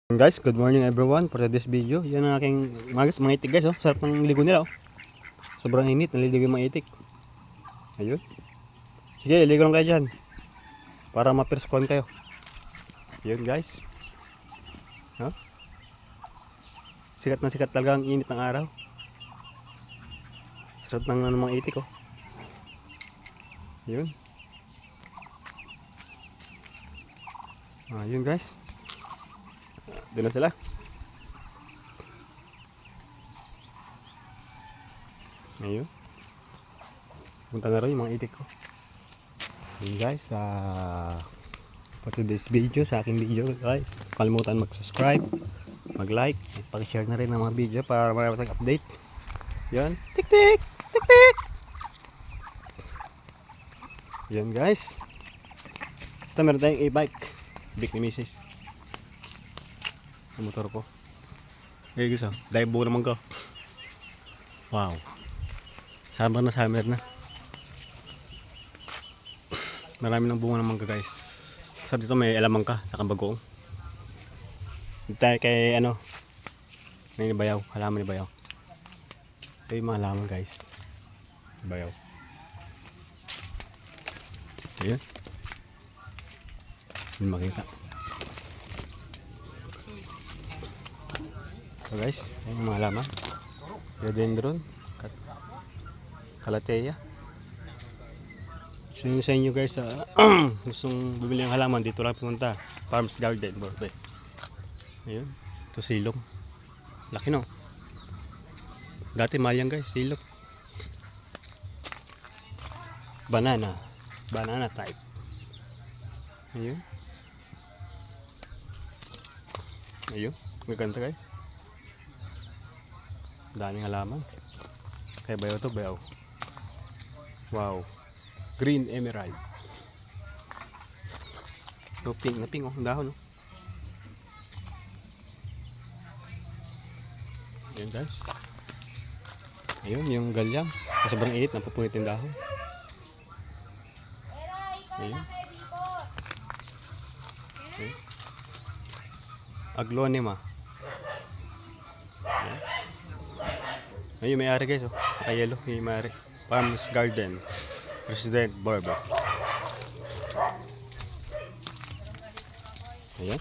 Guys, good morning everyone for this video. Yan ang aking mga itik guys, oh. Sarap ng ligo nila, oh. Sobrang init, naliligo yung mga itik. Ayun. Sige, ligo lang kayo dyan. Para ma-perskon kayo. Ayun guys. Huh? Sikat na sikat talaga ang init ng araw. Sarap ng mga itik, oh. Ayun. Ayun guys. Doon na sila. Ayun. Punta na rin yung mga itik ko. Ayun guys. For today's video, sa aking video guys, kalimutan mag-subscribe, mag-like, pag-share na rin ng mga video para marami tayong update. Yan. Tik-tik! Tik-tik! Yan guys. Ito meron tayong e-bike. Bike ni Mrs. Ang motor ko. Okay guys, dive bow naman ko. Wow. Summer na. Marami ng bunga naman ka guys. Sa dito may alamang ka sa bagoong. Dito tayo kay may bayaw, halaman ni bayaw. Ito yung mga halaman guys. Bayaw. Ayan. Hindi makita. So guys, ayun mga halaman. Rhododendron, Calathea. So yun sa inyo guys, gustong bumili ng halaman, dito lang pumunta. Farms Garden, Borbe. Ayun, ito silong. Laki no. Dati mayang guys, silong. Banana type. Ayun. Ayun, maganda guys. Daming halaman. Kaya bayaw to, bayaw. Wow. Green emerald. So pink na pink, oh, dahon, oh. Ayan guys. Ayun, yung galyang. Sobrang init, napupunit yung dahon. Ayun. Ayun. Aglonema. Ayun. Ayun, may ari guys, oh. Yellow, yung may ari. Farms Garden, President Barber. Ayan.